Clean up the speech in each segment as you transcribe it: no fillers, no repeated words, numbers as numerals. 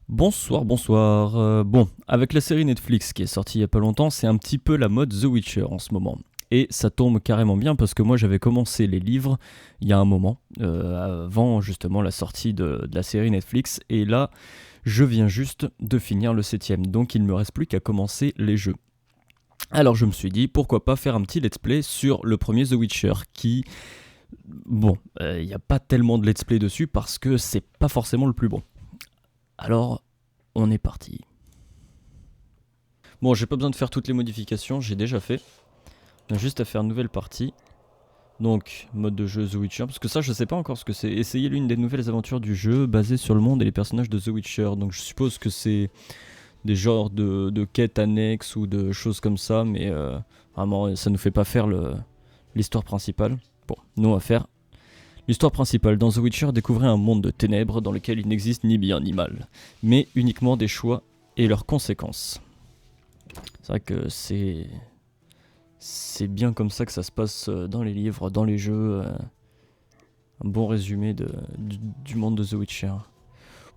Bonsoir, bonsoir. Bon, avec la série Netflix qui est sortie il y a pas longtemps, c'est un petit peu la mode The Witcher en ce moment. Et ça tombe carrément bien parce que moi j'avais commencé les livres il y a un moment, avant justement la sortie de la série Netflix. Et là, je viens juste de finir le septième, donc il ne me reste plus qu'à commencer les jeux. Alors je me suis dit, pourquoi pas faire un petit let's play sur le premier The Witcher qui... Bon, il n'y a pas tellement de let's play dessus parce que c'est pas forcément le plus bon. Alors, on est parti. Bon, j'ai pas besoin de faire toutes les modifications, j'ai déjà fait. On a juste à faire une nouvelle partie. Donc, mode de jeu The Witcher, parce que ça je sais pas encore ce que c'est. Essayer l'une des nouvelles aventures du jeu basées sur le monde et les personnages de The Witcher. Donc je suppose que c'est des genres de quêtes annexes ou de choses comme ça, mais vraiment ça nous fait pas faire l'histoire principale. Bon, nous on va faire l'histoire principale. Dans The Witcher, découvrez un monde de ténèbres dans lequel il n'existe ni bien ni mal, mais uniquement des choix et leurs conséquences. C'est vrai que c'est bien comme ça que ça se passe dans les livres, dans les jeux. Un bon résumé du monde de The Witcher.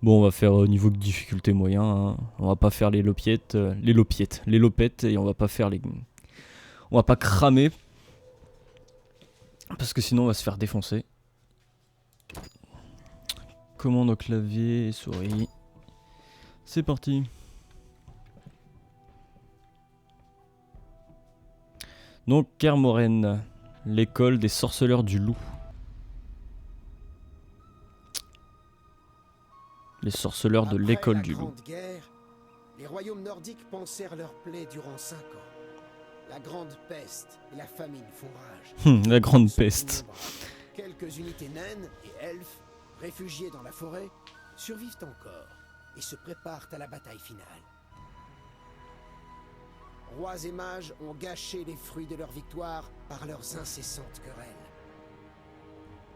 Bon, on va faire niveau de difficulté moyen. Hein. On va pas faire les lopettes, et on va pas faire les... On va pas cramer. Parce que sinon on va se faire défoncer. Commande au clavier et souris. C'est parti. Donc, Kermoren, l'école des sorceleurs du loup. Les sorceleurs de l'école du loup. Après la Grande Guerre, les royaumes nordiques pansèrent leurs plaies durant 5 ans. La Grande Peste et la famine font rage. La Grande Sont Peste. innombrables. Quelques unités naines et elfes, réfugiés dans la forêt, survivent encore et se préparent à la bataille finale. Rois et mages ont gâché les fruits de leur victoire par leurs incessantes querelles.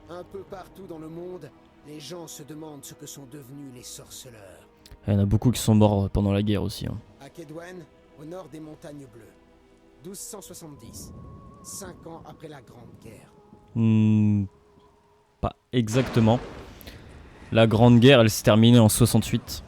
Un peu partout dans le monde, les gens se demandent ce que sont devenus les sorceleurs. Il y en a beaucoup qui sont morts pendant la guerre aussi. Hein. À Kedwen, au nord des montagnes bleues. 1270, 5 ans après la Grande Guerre. Pas exactement. La Grande Guerre, elle s'est terminée en 68.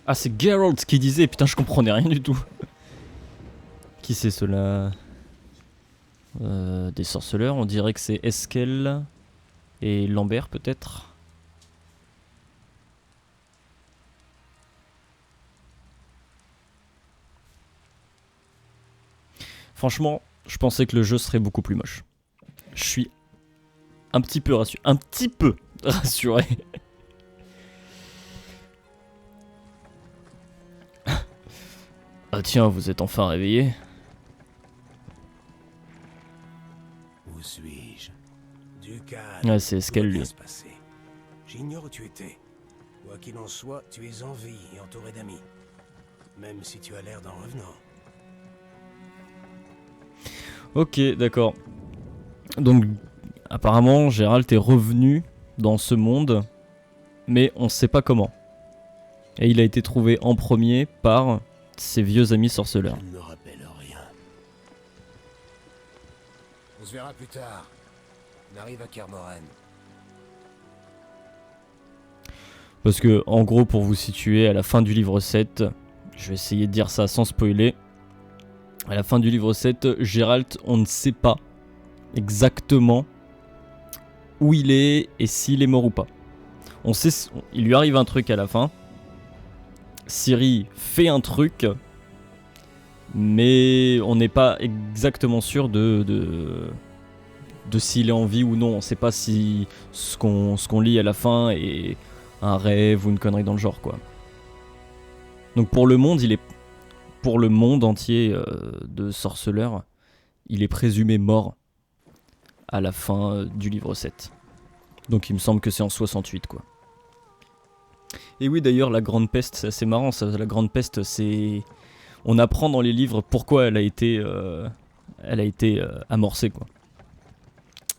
Ah, c'est Geralt qui disait, putain, je comprenais rien du tout. Qui c'est cela? Des sorceleurs, on dirait que c'est Eskel et Lambert peut-être. Franchement, je pensais que le jeu serait beaucoup plus moche. Je suis un petit peu rassuré. Ah tiens, vous êtes enfin réveillé. Où suis-je? Du calme. Ah, c'est Eskel, lui. J'ignore où tu étais. Quoi qu'il en soit, tu es en vie et entouré d'amis. Même si tu as l'air d'un revenant. Ok, d'accord. Donc, apparemment, Gérald est revenu dans ce monde, mais on sait pas comment. Et il a été trouvé en premier par ses vieux amis sorceleurs. Je ne me rappelle rien. On se verra plus tard. On arrive à Kermoren. Parce que, en gros, pour vous situer, à la fin du livre 7, je vais essayer de dire ça sans spoiler. À la fin du livre 7, Gérald, on ne sait pas exactement où il est et s'il est mort ou pas. On sait, il lui arrive un truc à la fin. Ciri fait un truc, mais on n'est pas exactement sûr de s'il est en vie ou non. On sait pas si ce qu'on lit à la fin est un rêve ou une connerie dans le genre, quoi. Donc pour le monde, pour le monde entier de sorceleurs, il est présumé mort à la fin du livre 7. Donc il me semble que c'est en 68, quoi. Et oui, d'ailleurs, la Grande Peste, c'est assez marrant, ça. La Grande Peste, c'est... On apprend dans les livres pourquoi elle a été amorcée, quoi.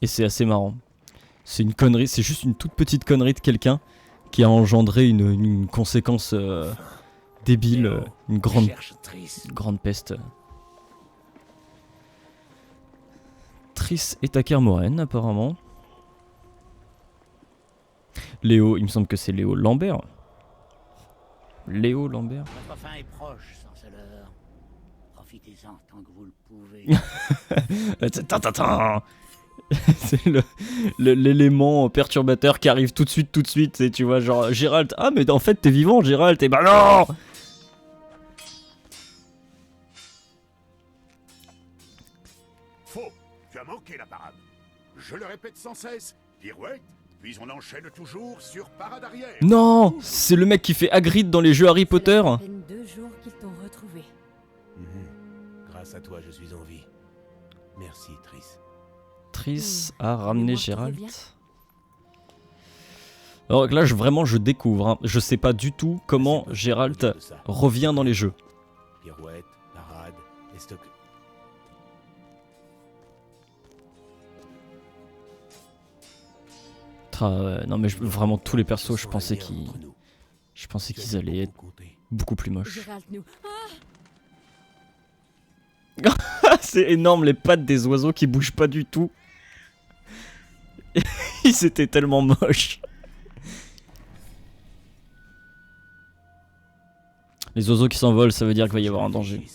Et c'est assez marrant. C'est une connerie, c'est juste une toute petite connerie de quelqu'un qui a engendré une conséquence débile, une Cherche Triss. grande peste. Triss est à Kermoren apparemment. Léo, il me semble que c'est Léo Lambert. Léo Lambert. Votre fin est proche, sorceleur. Profitez-en tant que vous le pouvez. C'est l'élément perturbateur qui arrive tout de suite, et tu vois, genre, Gérald, ah mais en fait t'es vivant, Gérald, et bah non. Faux. Tu as manqué la parade. Je le répète sans cesse. Pirouette, puis on enchaîne toujours sur parade arrière. Non, c'est le mec qui fait Hagrid dans les jeux Harry Potter. Ça fait à peine 2 jours qu'ils t'ont retrouvé. Grâce à toi, je suis en vie. Merci, Triss. Triss a ramené moi, tout Gérald. revient. Alors là, vraiment, je découvre. Hein. Je sais pas du tout comment C'est Gérald au-delà de ça. revient dans les jeux. Pirouette, parade, et stock. Non mais vraiment tous les persos, je Sans pensais la guerre qu'ils, entre nous, je pensais tu qu'ils as allaient être beaucoup compté. beaucoup plus moches. Gérald, nous. C'est énorme les pattes des oiseaux qui bougent pas du tout. Ils étaient tellement moches. Les oiseaux qui s'envolent, ça veut dire qu'il va y avoir un danger.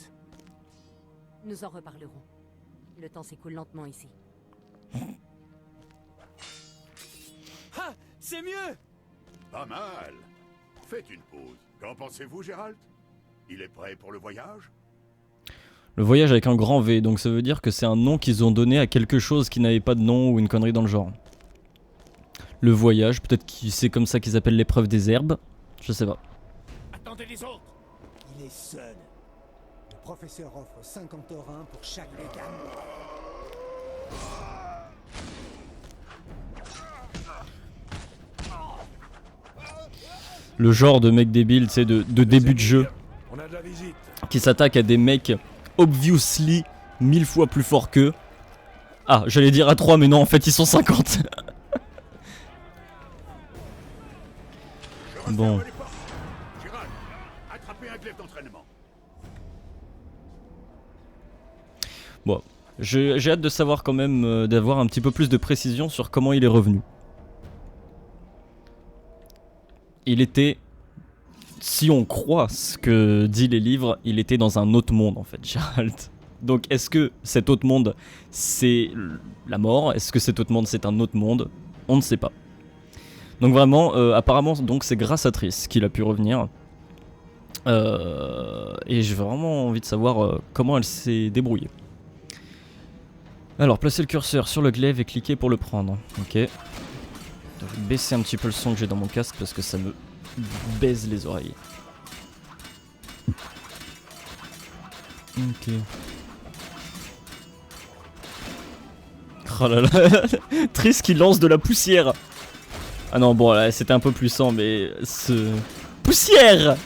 Nous en reparlerons. Le temps s'écoule lentement ici. Ah, c'est mieux. Pas mal. Faites une pause. Qu'en pensez-vous, Gérald? Il est prêt pour le voyage? Le voyage avec un grand V, donc ça veut dire que c'est un nom qu'ils ont donné à quelque chose qui n'avait pas de nom ou une connerie dans le genre. Le voyage, peut-être que c'est comme ça qu'ils appellent l'épreuve des herbes. Je sais pas. Attendez les autres. Il est seul. Le professeur offre 50 orins pour chaque dégât. Le genre de mec débile, c'est de début de jeu, On a de la visite. qui s'attaque à des mecs obviously 1000 fois plus forts qu'eux. Ah, j'allais dire à 3, mais non, en fait, ils sont 50. Je referme Bon. les portes. Gérald, attrapez un glaive d'entraînement. Bon, j'ai hâte de savoir quand même, d'avoir un petit peu plus de précision sur comment il est revenu. Il était, si on croit ce que dit les livres, il était dans un autre monde en fait, Gérald. Donc est-ce que cet autre monde c'est la mort? Est-ce que cet autre monde c'est un autre monde? On ne sait pas. Donc vraiment, apparemment donc c'est grâce à Triss qu'il a pu revenir. Et j'ai vraiment envie de savoir comment elle s'est débrouillée. Alors placez le curseur sur le glaive et cliquez pour le prendre. Ok. Je vais baisser un petit peu le son que j'ai dans mon casque parce que ça me baise les oreilles. Ok. Oh là là. Triss qui lance de la poussière. Ah non bon là c'était un peu puissant mais ce... Poussière.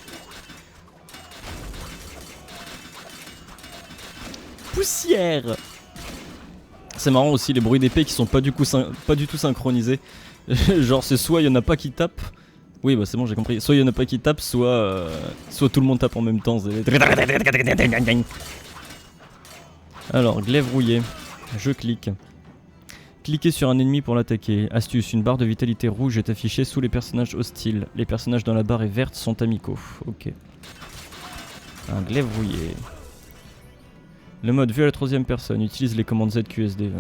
Poussière. C'est marrant aussi les bruits d'épée qui sont pas du tout synchronisés. Genre c'est soit il y en a pas qui tapent. Oui bah c'est bon j'ai compris. Soit il y en a pas qui tapent, soit tout le monde tape en même temps. Alors glaive rouillé. Je clique. Cliquez sur un ennemi pour l'attaquer. Astuce, une barre de vitalité rouge est affichée sous les personnages hostiles. Les personnages dans la barre est verte sont amicaux. Ok. Un glaive rouillé. Le mode vue à la troisième personne, utilise les commandes ZQSD.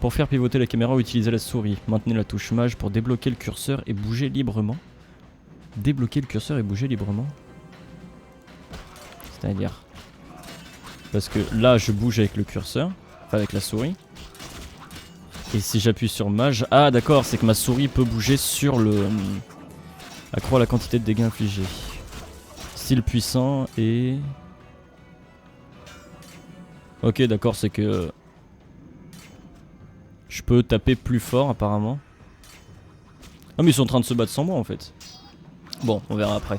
Pour faire pivoter la caméra, utilisez la souris. Maintenez la touche mage pour débloquer le curseur et bouger librement. Débloquer le curseur et bouger librement. C'est-à-dire... Parce que là, je bouge avec le curseur, enfin avec la souris. Et si j'appuie sur mage... Ah d'accord, c'est que ma souris peut bouger sur le... accroît la quantité de dégâts infligés. Style puissant et... Ok d'accord c'est que je peux taper plus fort apparemment. Ah mais ils sont en train de se battre sans moi en fait. Bon on verra après.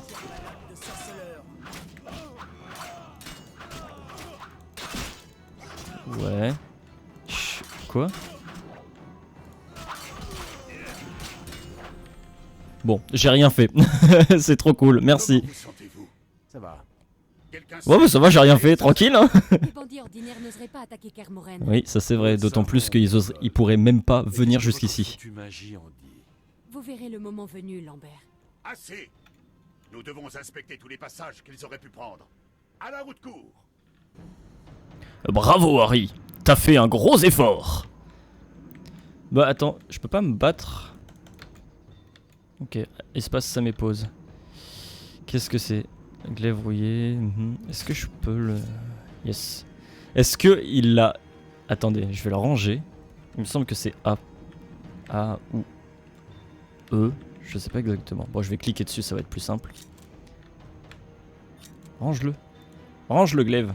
Ouais. Quoi? Bon, j'ai rien fait. C'est trop cool, merci. Comment vous sentez-vous? Ça va. Quelqu'un Ouais, bah ça va, j'ai rien fait, tranquille. Hein. Les bandits ordinaires n'oseraient pas attaquer Kermoren. Oui, ça c'est vrai, d'autant plus ils pourraient même pas venir jusqu'ici. Tu magie en dit. Vous verrez le moment venu, Lambert. Assez. Nous devons inspecter tous les passages qu'ils auraient pu prendre. À la route court. Bravo Harry, t'as fait un gros effort. Bah attends, je peux pas me battre. Ok, espace ça m'épose. Qu'est-ce que c'est? Glaive rouillé. Est-ce que je peux le... Yes. Est-ce que il l'a... Attendez, je vais le ranger. Il me semble que c'est A. A ou E. Je sais pas exactement. Bon, je vais cliquer dessus, ça va être plus simple. Range-le. Range le glaive.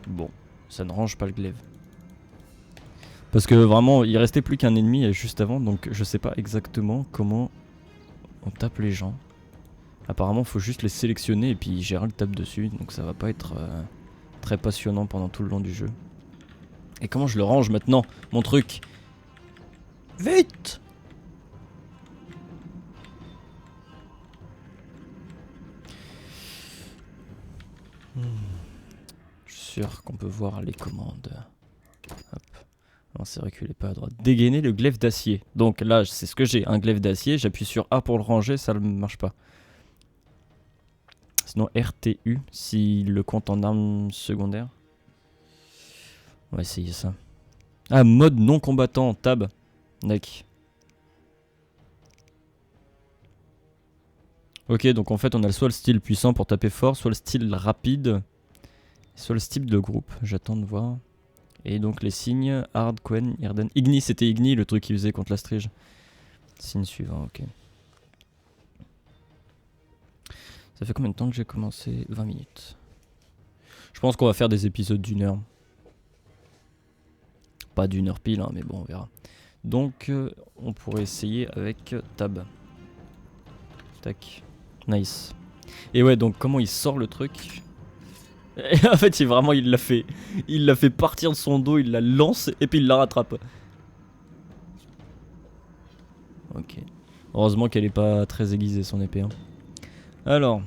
Bon, ça ne range pas le glaive. Parce que vraiment, il restait plus qu'un ennemi juste avant, donc je sais pas exactement comment on tape les gens. Apparemment, faut juste les sélectionner et puis Gérald tape dessus, donc ça va pas être très passionnant pendant tout le long du jeu. Et comment je le range maintenant, mon truc? Vite! Je suis sûr qu'on peut voir les commandes. Hop. Non, c'est reculer pas à droite. Dégainer le glaive d'acier. Donc là, c'est ce que j'ai, un glaive d'acier. J'appuie sur A pour le ranger, ça ne marche pas. Sinon RTU, s'il le compte en arme secondaire. On va essayer ça. Ah, mode non combattant, tab. Nec. Ok, donc en fait on a soit le style puissant pour taper fort, soit le style rapide, soit le style de groupe. J'attends de voir. Et donc les signes, Hard, Quen, Irden. Igni, c'était Igni le truc qu'il faisait contre la Strige. Signe suivant, ok. Ça fait combien de temps que j'ai commencé? 20 minutes. Je pense qu'on va faire des épisodes d'une heure. Pas d'une heure pile, hein, mais bon, on verra. Donc, on pourrait essayer avec Tab. Tac. Nice. Et ouais, donc comment il sort le truc? Et en fait, il l'a fait. Il l'a fait partir de son dos, il la lance et puis il la rattrape. Ok. Heureusement qu'elle est pas très aiguisée son épée. Hein. Alors.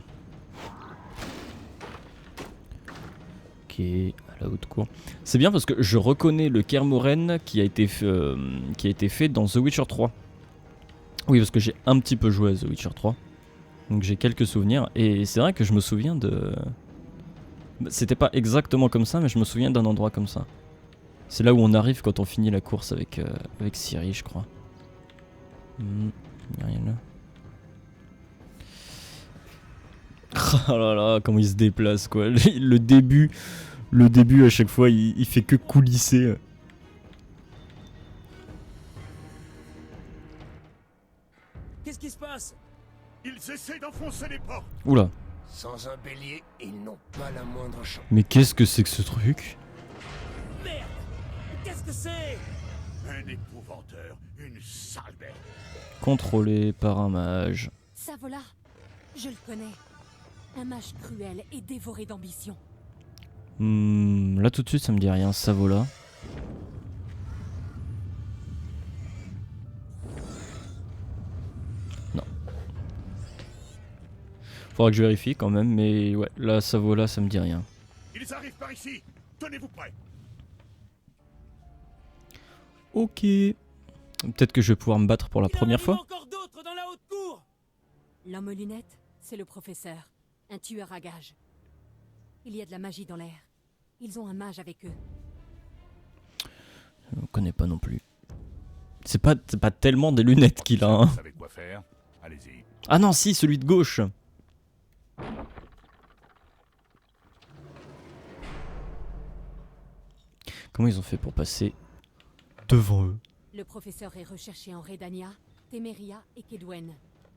Ok, à la haute cour. C'est bien parce que je reconnais le Kermoren qui a été fait dans The Witcher 3. Oui, parce que j'ai un petit peu joué à The Witcher 3. Donc j'ai quelques souvenirs. Et c'est vrai que je me souviens de... C'était pas exactement comme ça, mais je me souviens d'un endroit comme ça. C'est là où on arrive quand on finit la course avec Ciri, je crois. Y'a rien là. Oh là là, comment il se déplace quoi. Le début à chaque fois, il fait que coulisser. Qu'est-ce qui se passe? Ils essaient d'enfoncer les portes. Oula. Sans un bélier, ils n'ont pas la moindre chance. Mais qu'est-ce que c'est que ce truc? Merde! Qu'est-ce que c'est? Un épouvanteur, une sale bête. Contrôlé par un mage. Savola, je le connais. Un mage cruel et dévoré d'ambition. Là tout de suite ça me dit rien, Savola. Non. Faudra que je vérifie quand même, mais ouais, là Savola ça me dit rien. Ils arrivent par ici. Tenez-vous prêts. Ok. Peut-être que je vais pouvoir me battre pour la première fois. Encore d'autres dans la haute cour. L'homme aux lunettes, c'est le professeur. Un tueur à gages. Il y a de la magie dans l'air. Ils ont un mage avec eux. Je ne connais pas non plus. C'est pas tellement des lunettes qu'il a. Hein. Vous savez quoi faire. Allez-y. Ah non, si, celui de gauche. Comment ils ont fait pour passer devant eux? Le professeur est recherché en Redania, Temeria et Kedwen.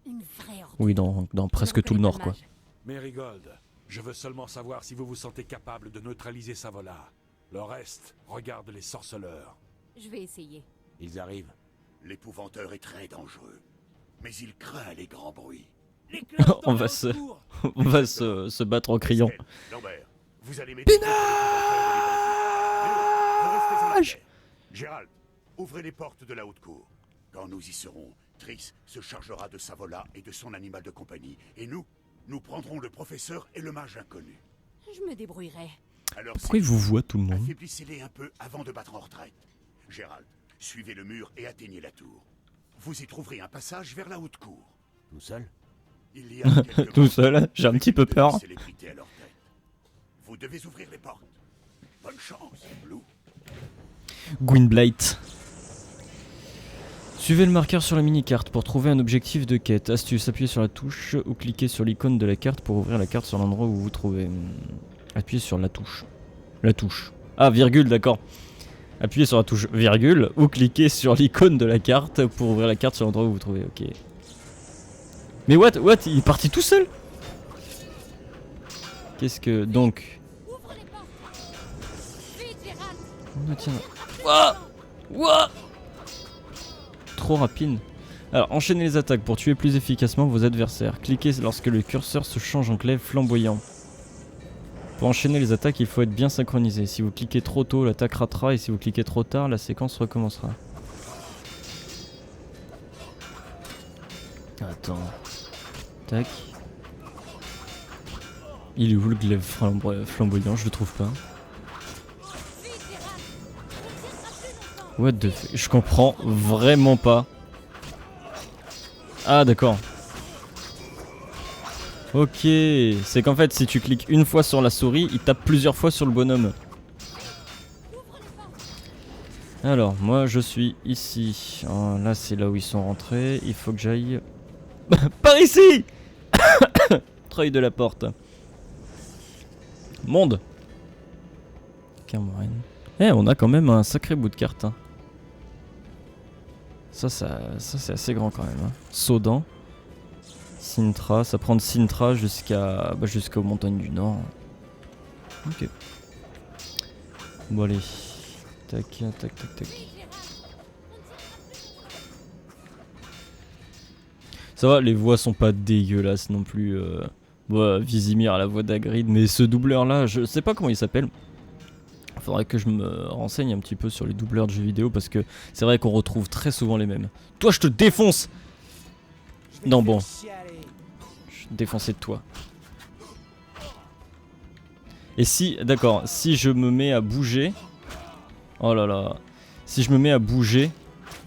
Une vraie ordure. Oui, dans presque tout le nord, quoi. Mérigold, je veux seulement savoir si vous vous sentez capable de neutraliser Savola. Le reste, regarde les sorceleurs. Je vais essayer. Ils arrivent. L'épouvanteur est très dangereux. Mais il craint les grands bruits. Les cloches dans On la va haute cour. On va se battre en criant. Lambert, vous allez m'aider. Vous restez en arrière. Gérald, ouvrez les portes de la haute cour. Quand nous y serons, Triss se chargera de Savola et de son animal de compagnie. Et nous prendrons le professeur et le mage inconnu. Je me débrouillerai. Alors, Pourquoi il vous voit tout le monde? affaiblissez-les un peu avant de battre en retraite. Gérald, suivez le mur et atteignez la tour. Vous y trouverez un passage vers la haute cour. Tout seul? Il y a quelques Tout seul, j'ai un petit peu de peur. célébrités à leur tête. Vous devez ouvrir les portes. Bonne chance, Blue. Gwynblight. Suivez le marqueur sur la mini-carte pour trouver un objectif de quête. Astuce, appuyez sur la touche ou cliquez sur l'icône de la carte pour ouvrir la carte sur l'endroit où vous vous trouvez. Appuyez sur la touche. La touche. Ah, virgule, d'accord. Appuyez sur la touche virgule ou cliquez sur l'icône de la carte pour ouvrir la carte sur l'endroit où vous vous trouvez. Ok. Mais what? Il est parti tout seul? Qu'est-ce que... Donc... Ouvre les portes. Vite, Gérald. Oh, tiens. Ouah Ouah Trop rapide. Alors, enchaînez les attaques pour tuer plus efficacement vos adversaires. Cliquez lorsque le curseur se change en glaive flamboyant. Pour enchaîner les attaques, il faut être bien synchronisé. Si vous cliquez trop tôt, l'attaque ratera, et si vous cliquez trop tard, la séquence recommencera. Attends. Tac. Il est où le glaive flamboyant? Je le trouve pas. What the fuck? Je comprends vraiment pas. Ah d'accord. Ok, c'est qu'en fait si tu cliques une fois sur la souris, il tape plusieurs fois sur le bonhomme. Alors, moi je suis ici. Oh, là c'est là où ils sont rentrés. Il faut que j'aille... Par ici. Treuil de la porte. Monde. Cameron. Eh, on a quand même un sacré bout de carte. Hein. Ça c'est assez grand quand même. Hein. Sodan. Sintra, ça prend de Sintra jusqu'aux montagnes du Nord. Ok. Bon allez. Tac, tac, tac, tac. Ça va, les voix sont pas dégueulasses non plus. Vizimir à la voix d'Hagrid, mais ce doubleur là, je sais pas comment il s'appelle. Faudrait que je me renseigne un petit peu sur les doubleurs de jeux vidéo parce que c'est vrai qu'on retrouve très souvent les mêmes. Toi, je te défonce! Non, bon. Je suis défoncé de toi. Et si, d'accord, si je me mets à bouger. Oh là là. Si je me mets à bouger,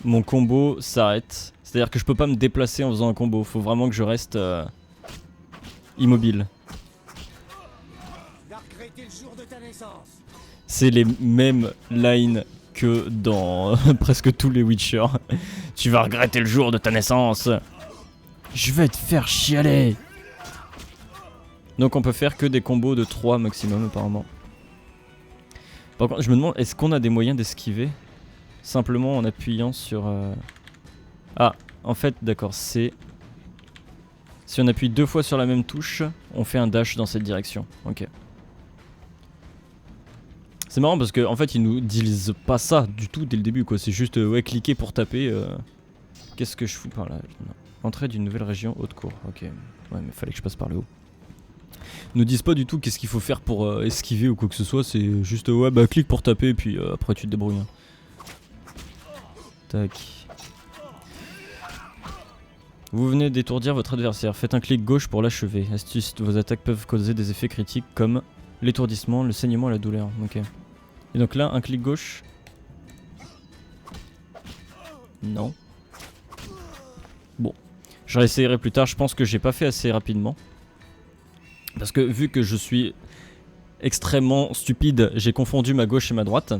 mon combo s'arrête. C'est-à-dire que je peux pas me déplacer en faisant un combo. Faut vraiment que je reste immobile. C'est les mêmes lines que dans presque tous les Witcher. Tu vas regretter le jour de ta naissance. Je vais te faire chialer. Donc on peut faire que des combos de 3 maximum apparemment. Par contre je me demande, est-ce qu'on a des moyens d'esquiver simplement en appuyant sur... Ah, en fait d'accord, c'est... Si on appuie 2 fois sur la même touche, on fait un dash dans cette direction. Ok. C'est marrant parce qu'en fait ils nous disent pas ça du tout dès le début quoi, c'est juste ouais cliquer pour taper. Qu'est-ce que je fous par là? Entrée d'une nouvelle région haute cour, ok. Ouais mais fallait que je passe par le haut. Ils nous disent pas du tout qu'est-ce qu'il faut faire pour esquiver ou quoi que ce soit, c'est juste ouais bah clique pour taper et puis après tu te débrouilles. Hein. Tac. Vous venez d'étourdir votre adversaire, faites un clic gauche pour l'achever. Astuce, vos attaques peuvent causer des effets critiques comme l'étourdissement, le saignement et la douleur. Ok. Et donc là, un clic gauche. Non. Bon. Je réessayerai plus tard. Je pense que j'ai pas fait assez rapidement. Parce que vu que je suis extrêmement stupide, j'ai confondu ma gauche et ma droite.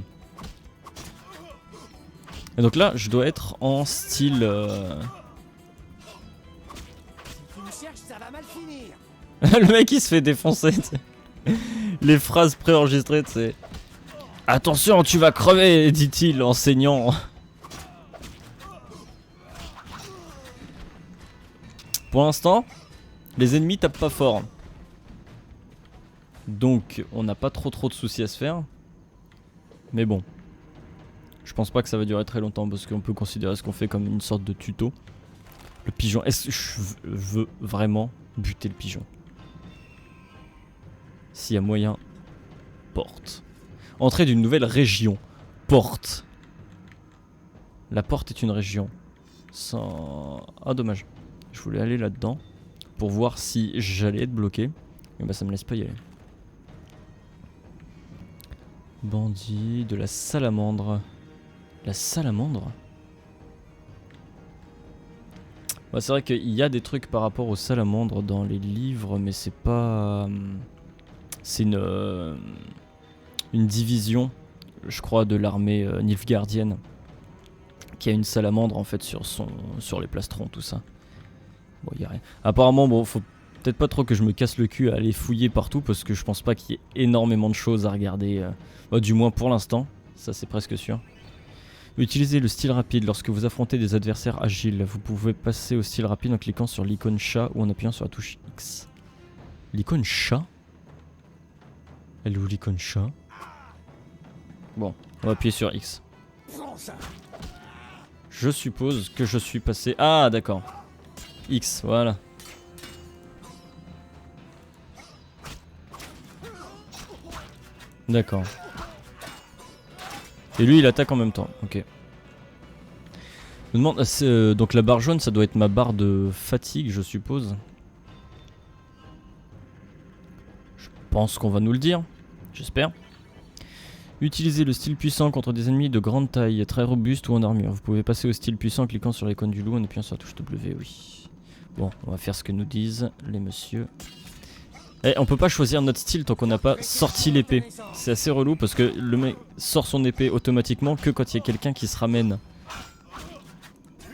Et donc là, je dois être en style... Le mec il se fait défoncer. Les phrases préenregistrées, c'est attention, tu vas crever, dit-il en saignant. Pour l'instant, les ennemis tapent pas fort. Donc, on n'a pas trop de soucis à se faire. Mais bon. Je pense pas que ça va durer très longtemps parce qu'on peut considérer ce qu'on fait comme une sorte de tuto. Le pigeon. Est-ce que je veux vraiment buter le pigeon? S'il y a moyen. Porte. Entrée d'une nouvelle région. Porte. La porte est une région. Ah dommage. Je voulais aller là-dedans pour voir si j'allais être bloqué. Et bah ça me laisse pas y aller. Bandit de la salamandre. La salamandre? Ouais, c'est vrai qu'il y a des trucs par rapport aux salamandres dans les livres, mais c'est pas... C'est une division, je crois, de l'armée nilfgaardienne qui a une salamandre en fait sur les plastrons, tout ça. Bon, y a rien. Apparemment, bon, faut peut-être pas trop que je me casse le cul à aller fouiller partout parce que je pense pas qu'il y ait énormément de choses à regarder. Du moins pour l'instant, ça c'est presque sûr. Utilisez le style rapide lorsque vous affrontez des adversaires agiles. Vous pouvez passer au style rapide en cliquant sur l'icône chat ou en appuyant sur la touche X. L'icône chat? Elle est où l'icône chat? Bon, on va appuyer sur X. Je suppose que je suis passé... Ah d'accord. X, voilà. D'accord. Et lui il attaque en même temps, ok. Je me demande, donc la barre jaune ça doit être ma barre de fatigue je suppose. Je pense qu'on va nous le dire, j'espère. Utilisez le style puissant contre des ennemis de grande taille, très robustes ou en armure. Vous pouvez passer au style puissant en cliquant sur l'icône du loup en appuyant sur la touche W, oui. Bon, on va faire ce que nous disent les messieurs. Eh, on peut pas choisir notre style tant qu'on n'a pas sorti l'épée. C'est assez relou parce que le mec sort son épée automatiquement que quand il y a quelqu'un qui se ramène.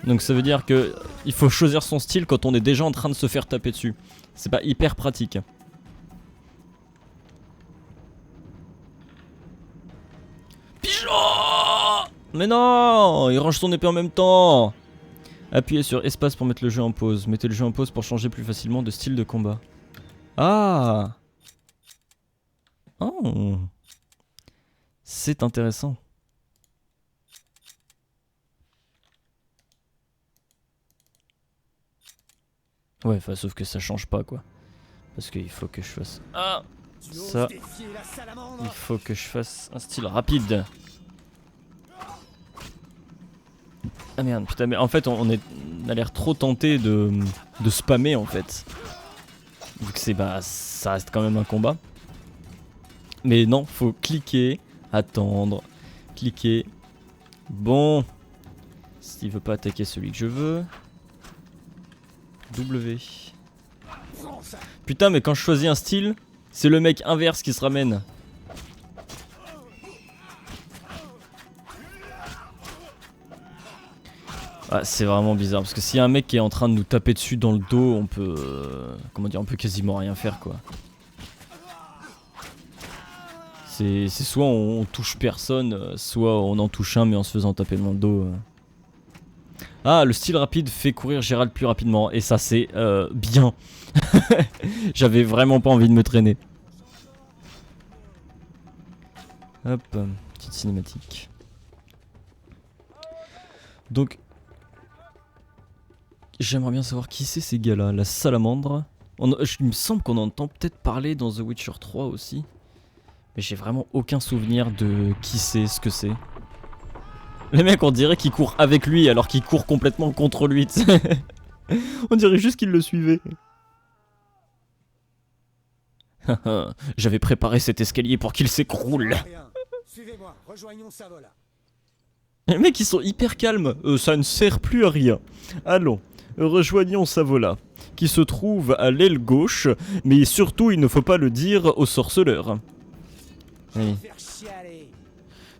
Donc ça veut dire que il faut choisir son style quand on est déjà en train de se faire taper dessus. C'est pas hyper pratique. Pigeon! Mais non! Il range son épée en même temps! Appuyez sur espace pour mettre le jeu en pause. Mettez le jeu en pause pour changer plus facilement de style de combat. Ah! Oh! C'est intéressant. Ouais, enfin, sauf que ça change pas quoi. Parce qu'il faut que je fasse... Ah! Ça... Il faut que je fasse un style rapide. Ah merde, putain, mais en fait on a l'air trop tenté de spammer en fait. Vu que c'est ça reste quand même un combat. Mais non, faut cliquer, attendre, cliquer. Bon. S'il veut pas attaquer celui que je veux. W. Putain, mais quand je choisis un style, c'est le mec inverse qui se ramène. Ah, c'est vraiment bizarre parce que s'il y a un mec qui est en train de nous taper dessus dans le dos, on peut comment dire, on peut quasiment rien faire quoi. C'est soit on touche personne, soit on en touche un mais en se faisant taper dans le dos. Ah, le style rapide fait courir Gérald plus rapidement et ça c'est bien. J'avais vraiment pas envie de me traîner. Hop, petite cinématique. Donc j'aimerais bien savoir qui c'est ces gars-là, la salamandre. Il me semble qu'on entend peut-être parler dans The Witcher 3 aussi. Mais j'ai vraiment aucun souvenir de qui c'est, ce que c'est. Les mecs on dirait qu'ils courent avec lui alors qu'ils courent complètement contre lui. On dirait juste qu'ils le suivaient. J'avais préparé cet escalier pour qu'il s'écroule. Suivez-moi, rejoignons Savola. Les mecs ils sont hyper calmes, ça ne sert plus à rien. Allons, rejoignons Savola, qui se trouve à l'aile gauche, mais surtout il ne faut pas le dire aux sorceleurs. Oui.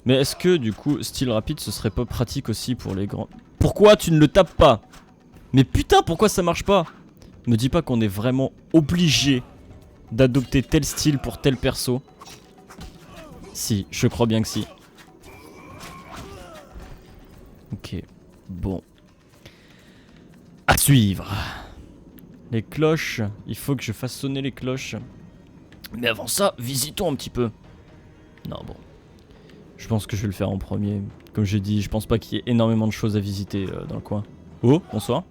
Mais est-ce que du coup style rapide ce serait pas pratique aussi pour les grands... Pourquoi tu ne le tapes pas? Mais putain, pourquoi ça marche pas? Me dis pas qu'on est vraiment obligé d'adopter tel style pour tel perso. Si, je crois bien que si. Ok, bon. À suivre. Les cloches, il faut que je fasse sonner les cloches. Mais avant ça, visitons un petit peu. Non, bon. Je pense que je vais le faire en premier. Comme j'ai dit, je pense pas qu'il y ait énormément de choses à visiter dans le coin. Oh, bonsoir.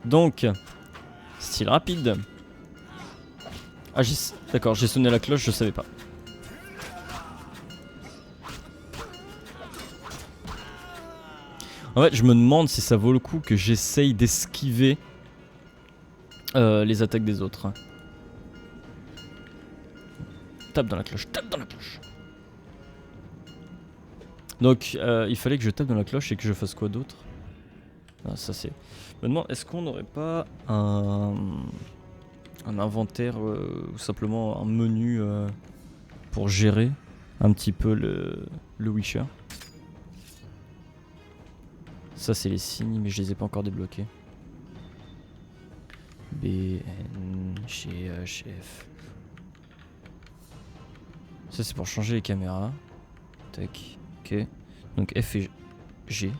Donc, style rapide. Ah, d'accord, j'ai sonné la cloche, je savais pas. En fait, je me demande si ça vaut le coup que j'essaye d'esquiver les attaques des autres. Tape dans la cloche, tape dans la cloche. Donc, il fallait que je tape dans la cloche et que je fasse quoi d'autre? Ah, ça c'est... Je me demande, est-ce qu'on n'aurait pas un inventaire ou simplement un menu pour gérer un petit peu le Witcher? Ça c'est les signes, mais je les ai pas encore débloqués. B, N, G, H, F. Ça c'est pour changer les caméras. Tac, ok. Donc F et G.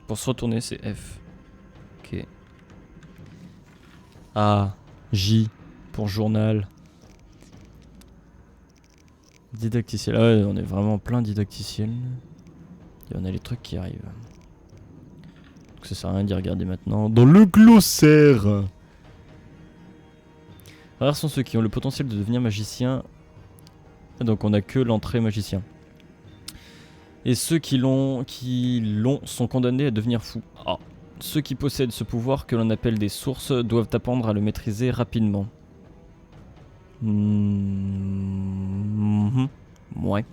Pour se retourner c'est F. Ok. A, J pour journal. Didacticiel. Ah ouais, on est vraiment plein didacticiel. Et on a les trucs qui arrivent. Donc ça sert à rien d'y regarder maintenant. Dans le glossaire. Rares sont ceux qui ont le potentiel de devenir magicien. Donc on a que l'entrée magicien. Et ceux qui l'ont sont condamnés à devenir fous. Ah. Ceux qui possèdent ce pouvoir que l'on appelle des sources doivent apprendre à le maîtriser rapidement. Ouais.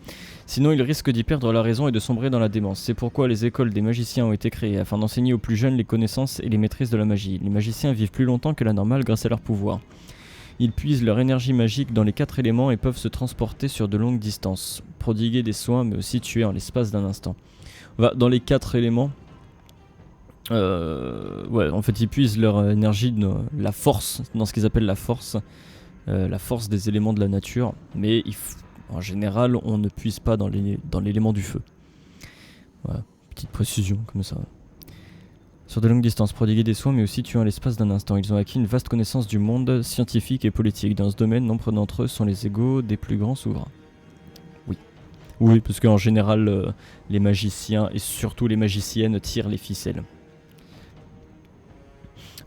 Sinon ils risquent d'y perdre la raison et de sombrer dans la démence. C'est pourquoi les écoles des magiciens ont été créées, afin d'enseigner aux plus jeunes les connaissances et les maîtrises de la magie. Les magiciens vivent plus longtemps que la normale grâce à leur pouvoir. Ils puisent leur énergie magique dans les 4 éléments et peuvent se transporter sur de longues distances, prodiguer des soins mais aussi tuer en l'espace d'un instant. Dans les 4 éléments, ouais, en fait ils puisent leur énergie, la force, dans ce qu'ils appellent la force des éléments de la nature, mais en général on ne puise pas dans l'élément du feu. Voilà, petite précision comme ça. Sur de longues distances, prodiguer des soins mais aussi tuer en l'espace d'un instant. Ils ont acquis une vaste connaissance du monde scientifique et politique. Dans ce domaine, nombre d'entre eux sont les égaux des plus grands souverains. Oui. Oui, parce qu'en général, les magiciens et surtout les magiciennes tirent les ficelles.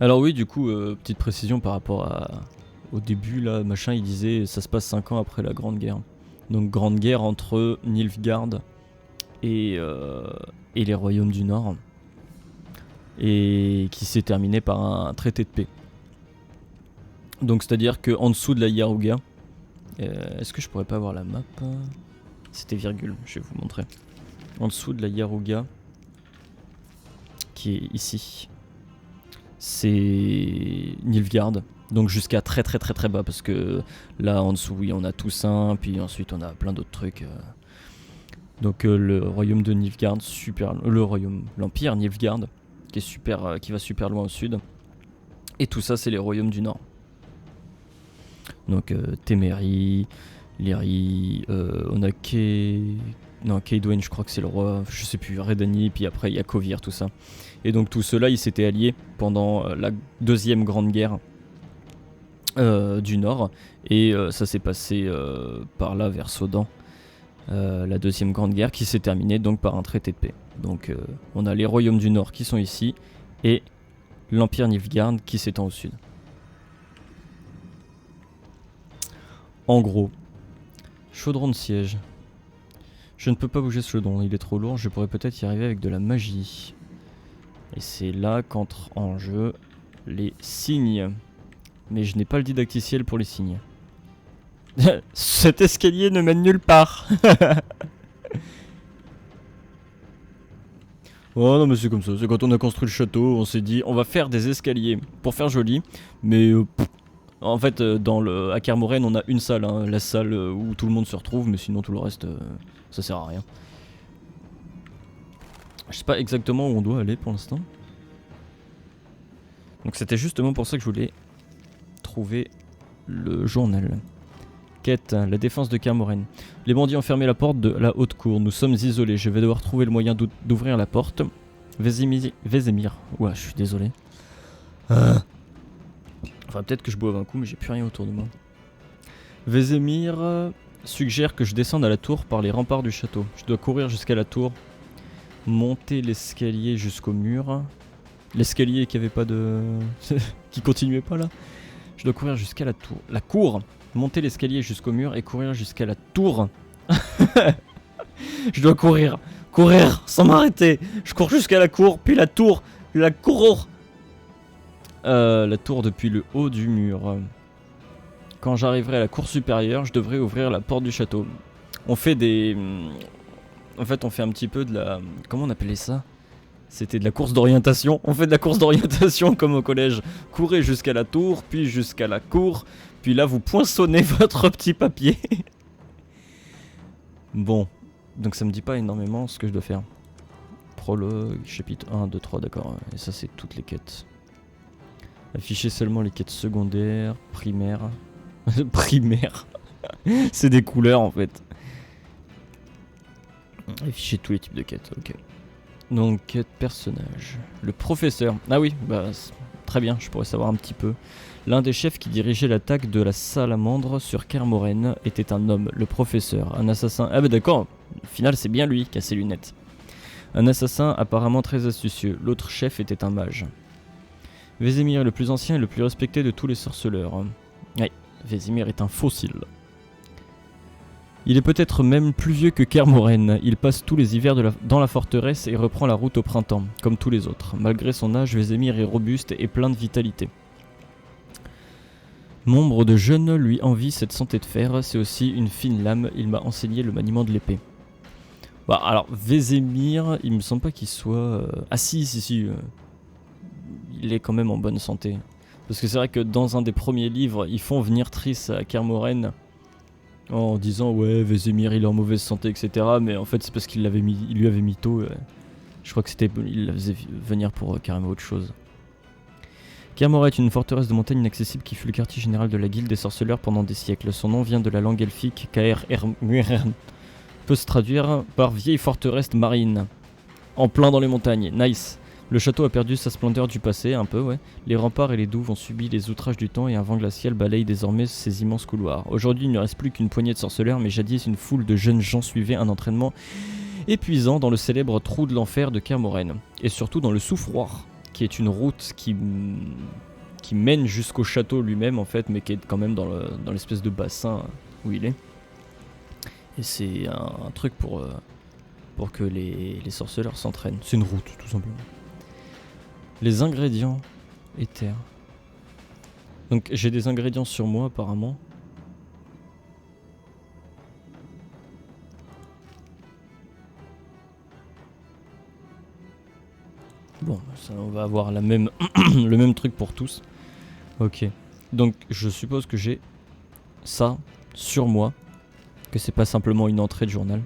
Alors oui, du coup, petite précision par rapport au début, là, machin, il disait ça se passe 5 ans après la Grande Guerre. Donc Grande Guerre entre Nilfgaard et les royaumes du Nord. Et qui s'est terminé par un traité de paix. Donc c'est à dire que en dessous de la Yaruga, est-ce que je pourrais pas avoir la map? C'était virgule, je vais vous montrer. En dessous de la Yaruga, qui est ici, c'est Nilfgaard. Donc jusqu'à très bas, parce que là en dessous oui on a Toussaint, puis ensuite on a plein d'autres trucs. Donc le royaume de Nilfgaard, l'empire Nilfgaard, qui va super loin au sud. Et tout ça c'est les royaumes du nord. Donc Témérie, Lyrie, on a Kaedwen, je crois que c'est le roi, je sais plus, Redani, puis après il y a Kovir, tout ça. Et donc tout cela ils s'étaient alliés pendant la deuxième grande guerre du nord. Et ça s'est passé par là vers Sedan. La deuxième grande guerre qui s'est terminée donc par un traité de paix. Donc on a les royaumes du nord qui sont ici et l'empire Nilfgaard qui s'étend au sud. En gros, chaudron de siège. Je ne peux pas bouger ce chaudron, il est trop lourd, je pourrais peut-être y arriver avec de la magie. Et c'est là qu'entrent en jeu les signes. Mais je n'ai pas le didacticiel pour les signes. Cet escalier ne mène nulle part. Oh non mais c'est comme ça, c'est quand on a construit le château, on s'est dit on va faire des escaliers pour faire joli. Mais en fait à Kermoren on a une salle, hein, la salle où tout le monde se retrouve, mais sinon tout le reste ça sert à rien. Je sais pas exactement où on doit aller pour l'instant. Donc c'était justement pour ça que je voulais trouver le journal. Quête, la défense de Kermoren. Les bandits ont fermé la porte de la haute cour. Nous sommes isolés. Je vais devoir trouver le moyen d'ouvrir la porte. Vézémir. Ouais, je suis désolé. Enfin, peut-être que je boive un coup, mais j'ai plus rien autour de moi. Vézémir suggère que je descende à la tour par les remparts du château. Je dois courir jusqu'à la tour, monter l'escalier jusqu'au mur. L'escalier qui avait pas de... qui continuait pas là. Je dois courir jusqu'à la tour. La cour. Monter l'escalier jusqu'au mur et courir jusqu'à la tour. Je dois courir Courir sans m'arrêter. Je cours jusqu'à la cour, puis la tour. La cour. La tour depuis le haut du mur. Quand j'arriverai à la cour supérieure, je devrais ouvrir la porte du château. On fait des... En fait, on fait un petit peu de la... Comment on appelait ça? C'était de la course d'orientation. On fait de la course d'orientation comme au collège. Courez jusqu'à la tour, puis jusqu'à la cour. Puis là, vous poinçonnez votre petit papier. Bon. Donc ça me dit pas énormément ce que je dois faire. Prologue, chapitre 1, 2, 3, d'accord. Et ça, c'est toutes les quêtes. Afficher seulement les quêtes secondaires, primaires. Primaires. C'est des couleurs en fait. Afficher tous les types de quêtes, ok. Donc, quête personnage. Le professeur. Ah oui, bah très bien, je pourrais savoir un petit peu. L'un des chefs qui dirigeait l'attaque de la salamandre sur Kermoren était un homme, le professeur, un assassin. Ah bah d'accord, au final c'est bien lui qui a ses lunettes. Un assassin apparemment très astucieux, l'autre chef était un mage. Vézémir est le plus ancien et le plus respecté de tous les sorceleurs. Oui, Vézémir est un fossile. Il est peut-être même plus vieux que Kermoren. Il passe tous les hivers dans la forteresse et reprend la route au printemps, comme tous les autres. Malgré son âge, Vézémir est robuste et plein de vitalité. Nombre de jeunes lui envient cette santé de fer, c'est aussi une fine lame, il m'a enseigné le maniement de l'épée. Bah alors, Vézémir, il me semble pas qu'il soit... Ah si, il est quand même en bonne santé. Parce que c'est vrai que dans un des premiers livres, ils font venir Triss à Kermoren en disant ouais, Vézémir il est en mauvaise santé, etc. Mais en fait c'est parce qu'il lui avait mytho. Je crois que il la faisait venir pour carrément autre chose. Kermoren est une forteresse de montagne inaccessible qui fut le quartier général de la guilde des sorceleurs pendant des siècles. Son nom vient de la langue elfique Kaer-Muren. Peut se traduire par vieille forteresse marine. En plein dans les montagnes. Nice. Le château a perdu sa splendeur du passé, un peu, ouais. Les remparts et les douves ont subi les outrages du temps et un vent glacial balaye désormais ces immenses couloirs. Aujourd'hui, il ne reste plus qu'une poignée de sorceleurs, mais jadis une foule de jeunes gens suivaient un entraînement épuisant dans le célèbre trou de l'enfer de Kermoren. Et surtout dans le Souffroir, qui est une route qui mène jusqu'au château lui-même, en fait, mais qui est quand même dans l'espèce de bassin où il est. Et c'est un truc pour que les sorceleurs s'entraînent. C'est une route, tout simplement. Les ingrédients éthers. Donc j'ai des ingrédients sur moi apparemment. Bon, ça, on va avoir le même truc pour tous. Ok. Donc je suppose que j'ai ça sur moi. Que c'est pas simplement une entrée de journal.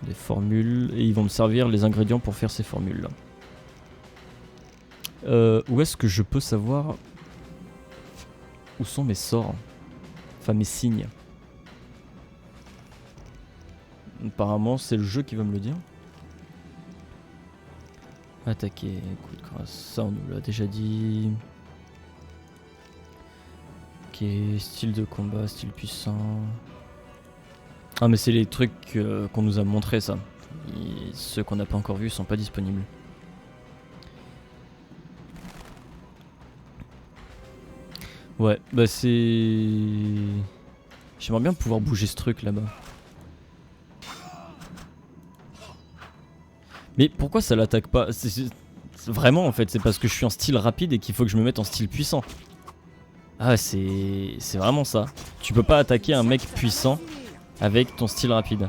Des formules. Et ils vont me servir les ingrédients pour faire ces formules là. Où est-ce que je peux savoir où sont mes sorts? Enfin mes signes. Apparemment c'est le jeu qui va me le dire. Attaquer, coup de grâce, ça on nous l'a déjà dit. Ok, style de combat, style puissant. Ah mais c'est les trucs qu'on nous a montré ça. Et ceux qu'on n'a pas encore vus sont pas disponibles. Ouais, bah c'est... J'aimerais bien pouvoir bouger ce truc là-bas. Mais pourquoi ça l'attaque pas? Vraiment en fait, c'est parce que je suis en style rapide et qu'il faut que je me mette en style puissant. Ah c'est vraiment ça. Tu peux pas attaquer un mec puissant avec ton style rapide.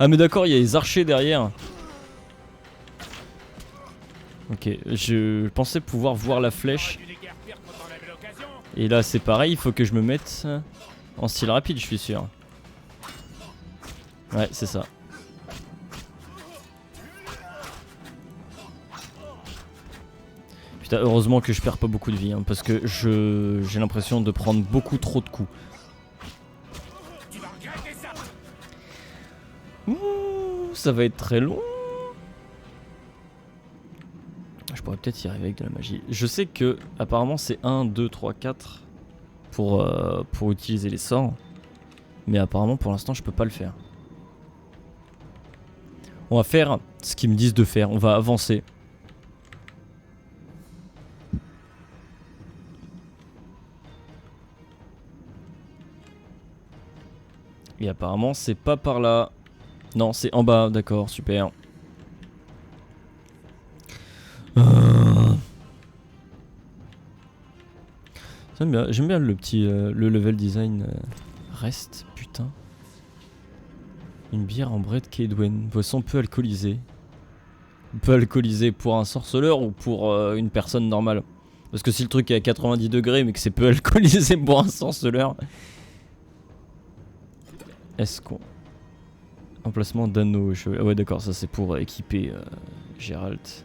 Ah mais d'accord, il y a les archers derrière. Ok, je pensais pouvoir voir la flèche. Et là c'est pareil, il faut que je me mette en style rapide, je suis sûr. Ouais, c'est ça. Putain, heureusement que je perds pas beaucoup de vie, hein, parce que j'ai l'impression de prendre beaucoup trop de coups. Ouh, ça va être très long. Je pourrais peut-être y arriver avec de la magie. Je sais que apparemment c'est 1, 2, 3, 4 pour utiliser les sorts. Mais apparemment pour l'instant je peux pas le faire. On va faire ce qu'ils me disent de faire. On va avancer. Et apparemment c'est pas par là. Non, c'est en bas, d'accord, super. J'aime bien le petit le level design. Reste, putain. Une bière ambrée de Kaedwen, boisson peu alcoolisée. Peu alcoolisée pour un sorceleur ou pour une personne normale? Parce que si le truc est à 90 degrés mais que c'est peu alcoolisé pour un sorceleur. Est-ce qu'on... Emplacement d'anneau. Ah ouais d'accord, ça c'est pour équiper Geralt.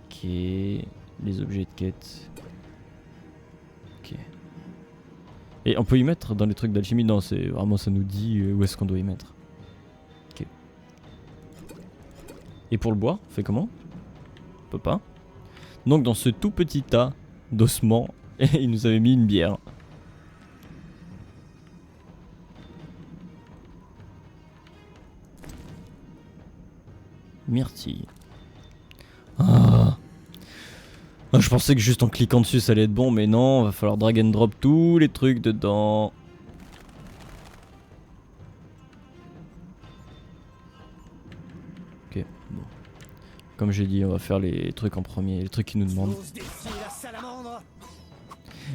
Ok. Les objets de quête. Ok. Et on peut y mettre dans les trucs d'alchimie? Non, c'est vraiment ça nous dit où est-ce qu'on doit y mettre. Ok. Et pour le bois, on fait comment? On peut pas. Donc dans ce tout petit tas d'ossements, il nous avait mis une bière. Myrtille. Ah. Ah, je pensais que juste en cliquant dessus ça allait être bon, mais non, va falloir drag and drop tous les trucs dedans. Ok, bon. Comme j'ai dit, on va faire les trucs en premier, les trucs qui nous demandent.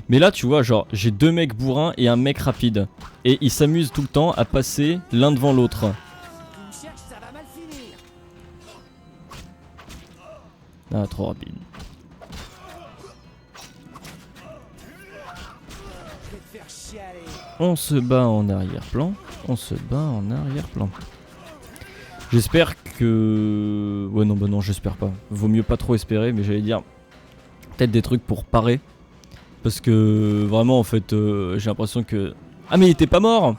Mais là, tu vois, genre, j'ai deux mecs bourrins et un mec rapide. Et ils s'amusent tout le temps à passer l'un devant l'autre. Ah, trop rapide. On se bat en arrière-plan. On se bat en arrière-plan. J'espère que... Ouais non bah non j'espère pas. Vaut mieux pas trop espérer, mais j'allais dire peut-être des trucs pour parer. Parce que vraiment en fait j'ai l'impression que... Ah mais il était pas mort.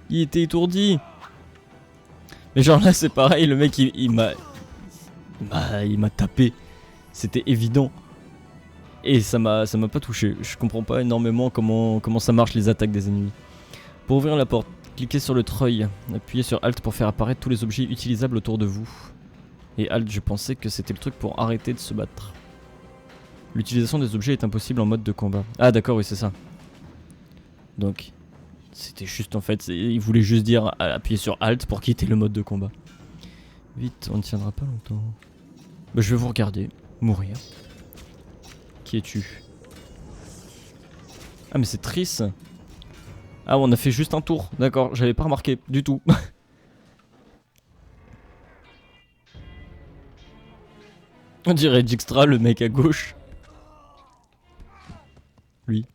Il était étourdi. Mais genre là c'est pareil, le mec il m'a tapé. C'était évident. Et ça m'a pas touché. Je comprends pas énormément comment ça marche les attaques des ennemis. Pour ouvrir la porte, cliquez sur le treuil. Appuyez sur Alt pour faire apparaître tous les objets utilisables autour de vous. Et Alt, je pensais que c'était le truc pour arrêter de se battre. L'utilisation des objets est impossible en mode de combat. Ah d'accord, oui c'est ça. Donc, c'était juste en fait, il voulait juste dire appuyer sur Alt pour quitter le mode de combat. Vite, on ne tiendra pas longtemps. Bah, je vais vous regarder, mourir. Qui es-tu? Ah mais c'est Triss. Ah on a fait juste un tour, d'accord, j'avais pas remarqué du tout. On dirait Dijkstra, le mec à gauche. Lui.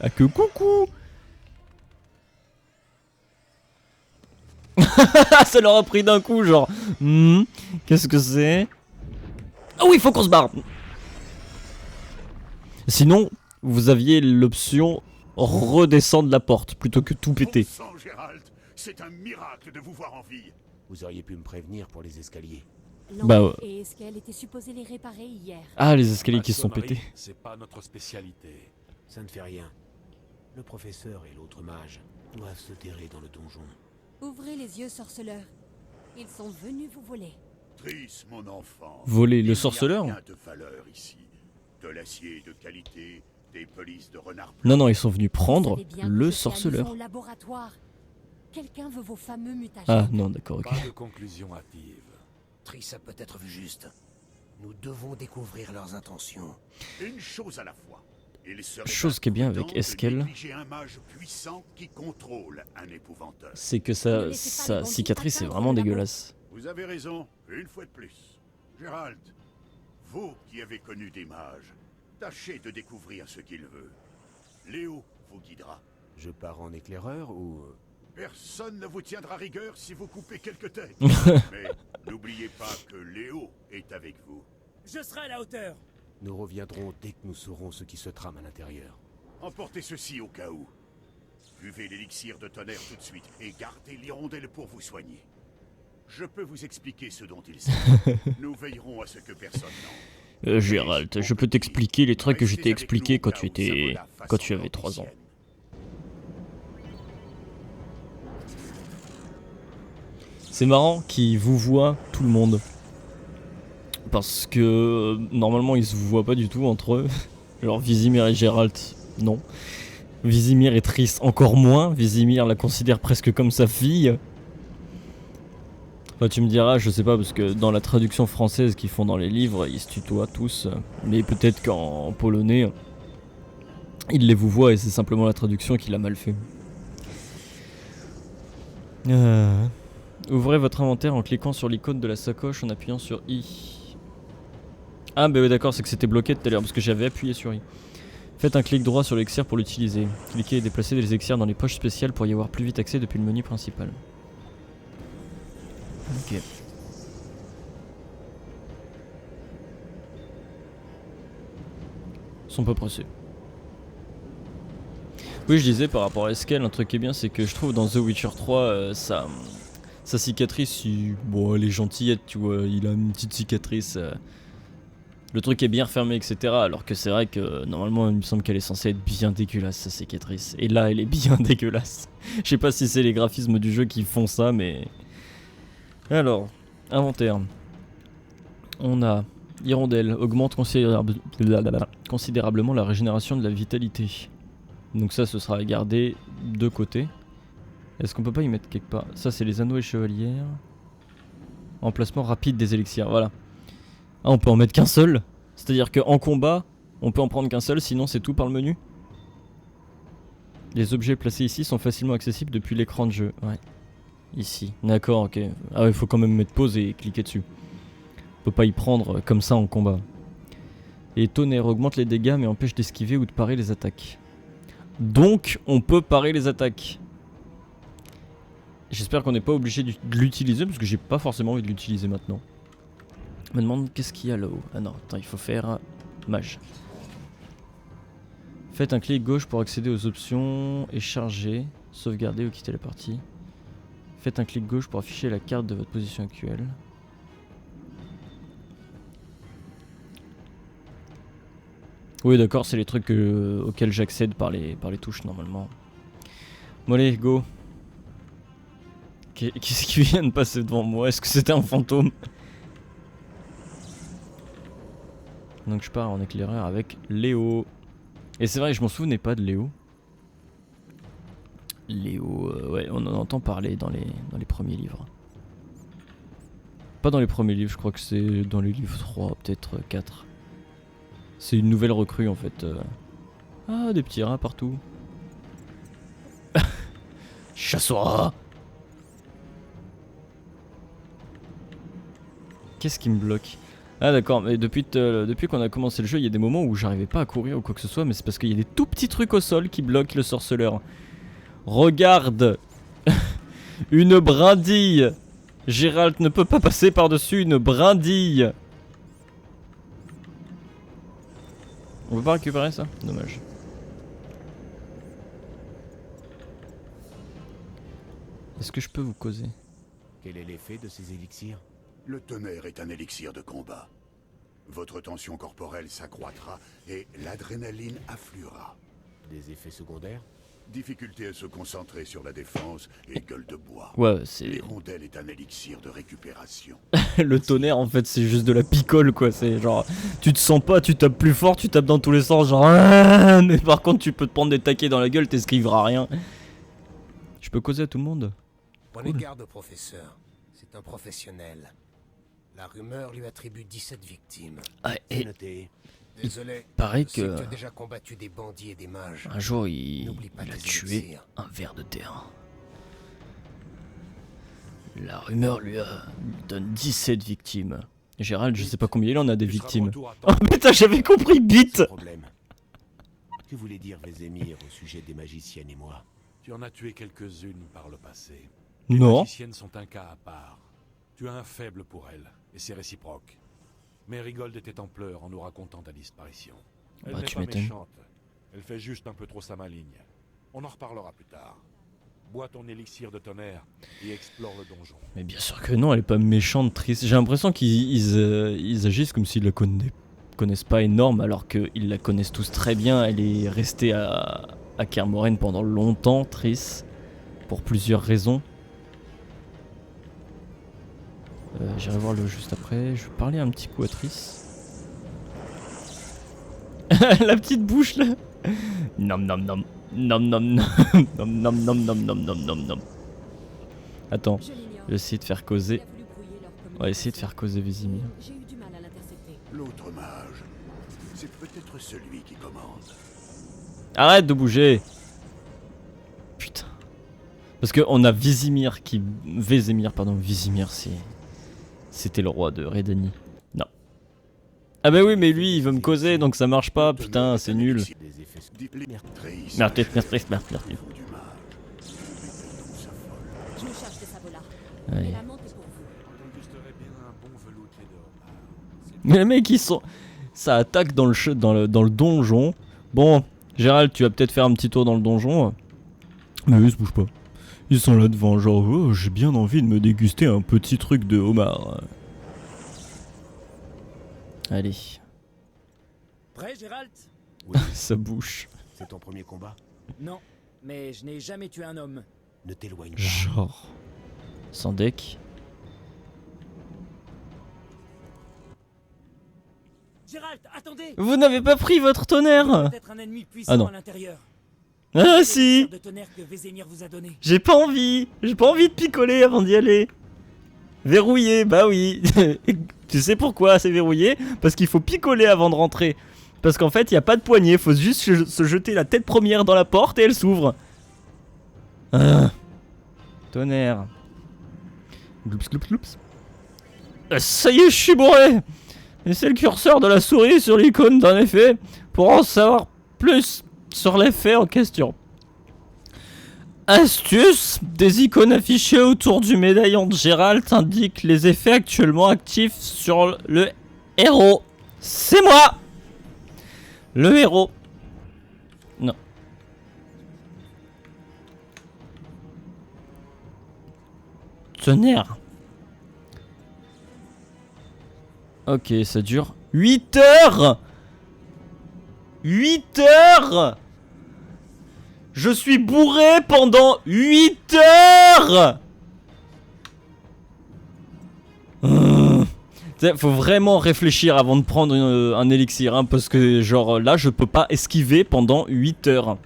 Ah que coucou. Ça leur a pris d'un coup genre qu'est-ce que c'est? Ah oui, il faut qu'on se barre. Sinon, vous aviez l'option redescendre la porte plutôt que tout péter. Bon sang, Geralt, c'est un miracle de vous voir en vie. Vous auriez pu me prévenir pour les escaliers. Bah ouais. Et Eskel était supposé les réparer hier. Ah, les escaliers La qui sont sonnerie, pétés. C'est pas notre spécialité. Ça ne fait rien. Le professeur et l'autre mage doivent se terrer dans le donjon. Ouvrez les yeux, sorceleur. Ils sont venus vous voler. Triss, mon enfant. Voler Il le y a sorceleur? rien de valeur ici. De l'acier de qualité, des pelisses de renard. Non, non, ils sont venus prendre Vous savez bien que le je fais sorceleur. allusion au laboratoire. Quelqu'un veut vos fameux mutagènes. Ah non, d'accord, ok. Pas de conclusion hâtive. Triss a peut-être vu juste. Nous devons découvrir leurs intentions. Une chose à la fois. Il serait Chose qui est bien avec imprudent de Eskel, négliger un mage puissant qui contrôle un épouvanteur. c'est que Ne sa laissez pas les bandits cicatrice est atteindre vraiment le labo. dégueulasse. Vous avez raison, une fois de plus. Gérald, vous qui avez connu des mages, tâchez de découvrir ce qu'il veut. Léo vous guidera. Je pars en éclaireur ou... Personne ne vous tiendra rigueur si vous coupez quelques têtes. Mais n'oubliez pas que Léo est avec vous. Je serai à la hauteur. Nous reviendrons dès que nous saurons ce qui se trame à l'intérieur. Emportez ceci au cas où. Buvez l'élixir de tonnerre tout de suite et gardez l'hirondelle pour vous soigner. Je peux vous expliquer ce dont il s'agit. Nous veillerons à ce que personne n'en... Gérald, je peux t'expliquer les trucs que je t'ai expliqués quand tu avais 3 ans. C'est marrant qu'ils vous voient tout le monde. Parce que normalement ils se voient pas du tout entre eux. Genre Vizimir et Geralt, non. Vizimir et Triss encore moins. Vizimir la considère presque comme sa fille. Enfin, tu me diras, je sais pas, parce que dans la traduction française qu'ils font dans les livres, ils se tutoient tous. Mais peut-être qu'en polonais, ils les vous voient et c'est simplement la traduction qui l'a mal fait. Ouvrez votre inventaire en cliquant sur l'icône de la sacoche en appuyant sur I. Ah bah oui d'accord, c'est que c'était bloqué tout à l'heure parce que j'avais appuyé sur I. Faites un clic droit sur l'élixir pour l'utiliser. Cliquez et déplacez les élixirs dans les poches spéciales pour y avoir plus vite accès depuis le menu principal. Ok. Ils sont pas pressés. Oui, je disais par rapport à Eskel, un truc qui est bien, c'est que je trouve dans The Witcher 3, sa cicatrice, bon, elle est gentillette, tu vois, il a une petite cicatrice. Le truc est bien refermé, etc. Alors que c'est vrai que normalement, il me semble qu'elle est censée être bien dégueulasse, sa cicatrice. Et là, elle est bien dégueulasse. Je sais pas si c'est les graphismes du jeu qui font ça, mais. Alors, inventaire. On a Hirondelle, augmente considérablement la régénération de la vitalité. Donc ça, ce sera à garder de côté. Est-ce qu'on peut pas y mettre quelque part? Ça, c'est les anneaux et chevalières. Emplacement rapide des élixirs, voilà. Ah, on peut en mettre qu'un seul. C'est-à-dire qu'en combat, on peut en prendre qu'un seul, sinon c'est tout par le menu. Les objets placés ici sont facilement accessibles depuis l'écran de jeu. Ouais. Ici. D'accord, ok. Ah ouais, il faut quand même mettre pause et cliquer dessus. On peut pas y prendre comme ça en combat. Et tonnerre augmente les dégâts mais empêche d'esquiver ou de parer les attaques. Donc, on peut parer les attaques. J'espère qu'on n'est pas obligé de l'utiliser parce que j'ai pas forcément envie de l'utiliser maintenant. Je me demande qu'est-ce qu'il y a là-haut. Ah non, attends, il faut faire mage. Faites un clic gauche pour accéder aux options et charger, sauvegarder ou quitter la partie. Faites un clic gauche pour afficher la carte de votre position actuelle. Oui d'accord, c'est les trucs auxquels j'accède par les touches normalement. Bon allez, go. Qu'est-ce qui vient de passer devant moi? Est-ce que c'était un fantôme? Donc je pars en éclaireur avec Léo. Et c'est vrai, je m'en souvenais pas de Léo. Léo, ouais, on en entend parler dans les premiers livres. Pas dans les premiers livres, je crois que c'est dans les livres 3, peut-être 4. C'est une nouvelle recrue en fait. Ah, des petits rats partout. Chasse aux rats. Qu'est-ce qui me bloque? Ah d'accord, mais depuis qu'on a commencé le jeu, il y a des moments où j'arrivais pas à courir ou quoi que ce soit, mais c'est parce qu'il y a des tout petits trucs au sol qui bloquent le sorceleur. Regarde. Une brindille. Geralt ne peut pas passer par-dessus une brindille. On peut pas récupérer ça? Dommage. Est-ce que je peux vous causer? Quel est l'effet de ces élixirs? Le tonnerre est un élixir de combat. Votre tension corporelle s'accroîtra et l'adrénaline affluera. Des effets secondaires? Difficulté à se concentrer sur la défense et gueule de bois. Ouais, c'est... L'hirondelle est un élixir de récupération. Le tonnerre en fait c'est juste de la picole quoi, c'est genre... Tu te sens pas, tu tapes plus fort, tu tapes dans tous les sens genre... Mais par contre tu peux te prendre des taquets dans la gueule, t'esquiveras rien. Je peux causer à tout le monde? Prenez garde au professeur, c'est un professionnel. La rumeur lui attribue 17 victimes. Ah, C'est et noté. Désolé, pareil je sais que... tu as déjà combattu des bandits et des mages. Un jour il N'oublie pas a tes tué élixirs. un ver de terre. La rumeur lui donne 17 victimes. Gérald, je sais pas combien il en a des Tu seras de victimes. retour à temps. Oh putain, j'avais compris bite. Sans problème. Que voulait dire Vézémir au sujet des magiciennes et moi? Tu en as tué quelques-unes par le passé. Les Non. magiciennes sont un cas à part. Tu as un faible pour elles, et c'est réciproque. Mérigold était en pleurs en nous racontant ta disparition. Elle Bah, n'est tu pas m'étonnes. méchante. Elle fait juste un peu trop sa maligne. On en reparlera plus tard. Bois ton élixir de tonnerre et explore le donjon. Mais bien sûr que non, elle est pas méchante, triste. J'ai l'impression qu'ils agissent comme s'ils la connaissent pas énorme, alors qu'ils la connaissent tous très bien. Elle est restée à Kaer Morhen pendant longtemps, Triss, pour plusieurs raisons. J'irai voir le juste après. Je vais parler un petit coup à Triss. La petite bouche là. Nom nom nom. Nom nom nom. Nom nom nom nom nom nom nom nom. Attends, Je l'ignore. je vais essayer de faire causer. Il a voulu brouiller leur On va essayer de faire causer Vésimir. J'ai eu du mal à l'intercepter. L'autre mage, c'est peut-être celui qui commande. Arrête de bouger. Putain. Parce que on a Vésimir qui... Vésimir, pardon. Vésimir, c'était le roi de Redani. Non. Ah bah oui, mais lui, il veut me causer, donc ça marche pas. Putain, c'est nul. Des effets Trace, Merde, merde, merde, merde. niveau du mage. Dans sa folle. Je me charge de Savola. Ouais. Et la menthe est pour vous. On dégusterait bien un bon velouté de homard. Mais les mecs, ils sont... Ça attaque dans le donjon. Bon, Gérald, tu vas peut-être faire un petit tour dans le donjon. Mais eux, ils se bougent pas. Ils sont là devant, genre, oh, j'ai bien envie de me déguster un petit truc de homard. Allez, Prêt, Gérald? ça bouche. C'est ton premier combat? Non, mais je n'ai jamais tué un homme. Ne t'éloigne pas. Genre. Sans deck. Gérald, attendez! Vous n'avez pas pris votre tonnerre? Peut-être un ennemi puissant Ah non. à l'intérieur. Ah C'est si! l'élixir de tonnerre que Vésémir vous a donné. J'ai pas envie de picoler avant d'y aller. Verrouillé, bah oui. Tu sais pourquoi c'est verrouillé? Parce qu'il faut picoler avant de rentrer. Parce qu'en fait, il n'y a pas de poignée, faut juste se jeter la tête première dans la porte et elle s'ouvre. Ah. Tonnerre. Gloups, gloups, gloups. Ça y est, je suis bourré. Et c'est le curseur de la souris sur l'icône d'un effet pour en savoir plus sur l'effet en question. Astuce, des icônes affichées autour du médaillon de Gérald indiquent les effets actuellement actifs sur le héros. C'est moi! Le héros. Non. Tonnerre. Ok, ça dure 8 heures! 8 heures! Je suis bourré pendant 8 heures! Faut vraiment réfléchir avant de prendre un élixir, hein, parce que genre là je peux pas esquiver pendant 8 heures.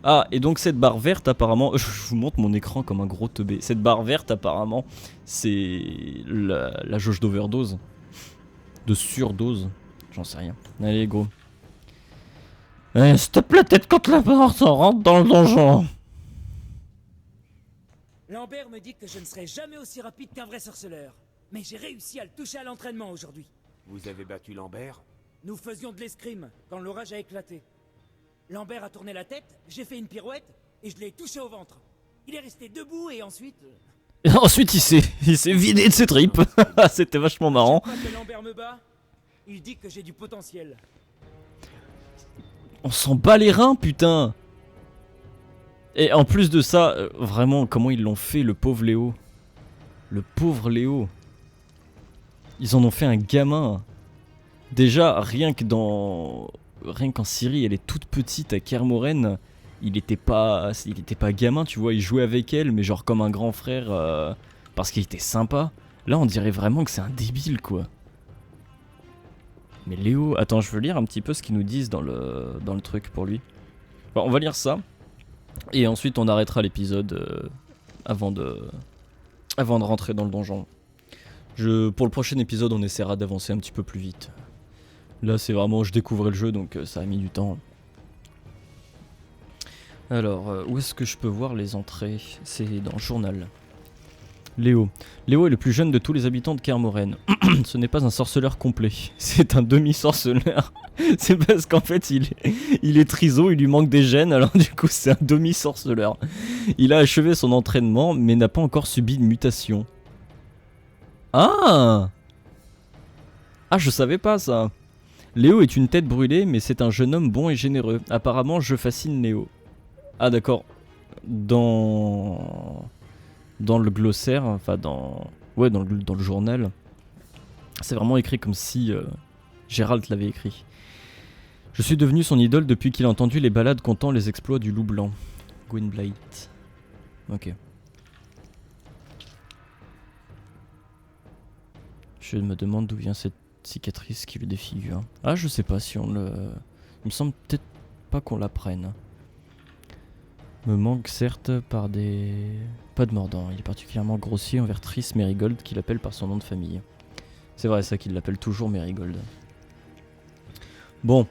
Ah, et donc cette barre verte apparemment, je vous montre mon écran comme un gros teubé. Cette barre verte apparemment, c'est la jauge d'overdose. De surdose, j'en sais rien. Allez go. S'il te plaît, tête contre la porte, on rentre dans le donjon. Lambert me dit que je ne serai jamais aussi rapide qu'un vrai sorceleur. Mais j'ai réussi à le toucher à l'entraînement aujourd'hui. Vous avez battu Lambert? Nous faisions de l'escrime quand l'orage a éclaté. Lambert a tourné la tête, j'ai fait une pirouette et je l'ai touché au ventre. Il est resté debout et ensuite... Et ensuite il s'est vidé de ses tripes. C'était vachement marrant. Chaque fois que Lambert me bat, il dit que j'ai du potentiel. On s'en bat les reins, putain. Et en plus de ça, vraiment, comment ils l'ont fait, le pauvre Léo. Le pauvre Léo. Ils en ont fait un gamin. Déjà, rien qu'en Syrie, elle est toute petite à Kermoren. Il était pas gamin, tu vois. Il jouait avec elle, mais genre comme un grand frère, parce qu'il était sympa. Là, on dirait vraiment que c'est un débile, quoi. Mais Léo, attends, je veux lire un petit peu ce qu'ils nous disent dans le truc pour lui. Bon, on va lire ça. Et ensuite, on arrêtera l'épisode avant de rentrer dans le donjon. Pour le prochain épisode, on essaiera d'avancer un petit peu plus vite. Là, c'est vraiment, je découvrais le jeu, donc ça a mis du temps. Alors, où est-ce que je peux voir les entrées? C'est dans le journal. Léo. Léo est le plus jeune de tous les habitants de Kermoren. Ce n'est pas un sorceleur complet, c'est un demi-sorceleur. C'est parce qu'en fait il est triso, il lui manque des gènes, alors du coup c'est un demi-sorceleur. Il a achevé son entraînement mais n'a pas encore subi de mutation. Ah! Ah, je savais pas ça. Léo est une tête brûlée mais c'est un jeune homme bon et généreux. Apparemment je fascine Léo. Ah d'accord. Dans le glossaire, enfin dans le journal, c'est vraiment écrit comme si Gérald l'avait écrit. Je suis devenu son idole depuis qu'il a entendu les ballades contant les exploits du loup blanc. Gwynblight. Ok. Je me demande d'où vient cette cicatrice qui le défigure. Ah, je sais pas si on le... Il me semble peut-être pas qu'on la prenne. Me manque certes par des... Pas de mordant, il est particulièrement grossier envers Triss Merigold qui l'appelle par son nom de famille. C'est vrai ça qu'il l'appelle toujours Merigold. Bon.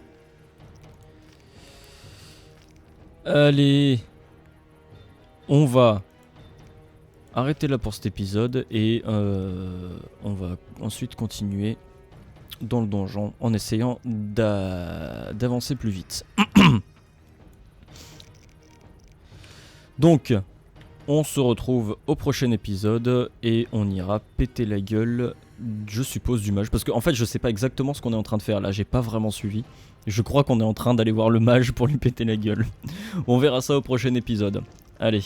Allez. On va arrêter là pour cet épisode et on va ensuite continuer dans le donjon en essayant d'avancer plus vite. Donc, on se retrouve au prochain épisode et on ira péter la gueule, je suppose, du mage. Parce qu'en fait, je sais pas exactement ce qu'on est en train de faire là, j'ai pas vraiment suivi. Je crois qu'on est en train d'aller voir le mage pour lui péter la gueule. On verra ça au prochain épisode. Allez,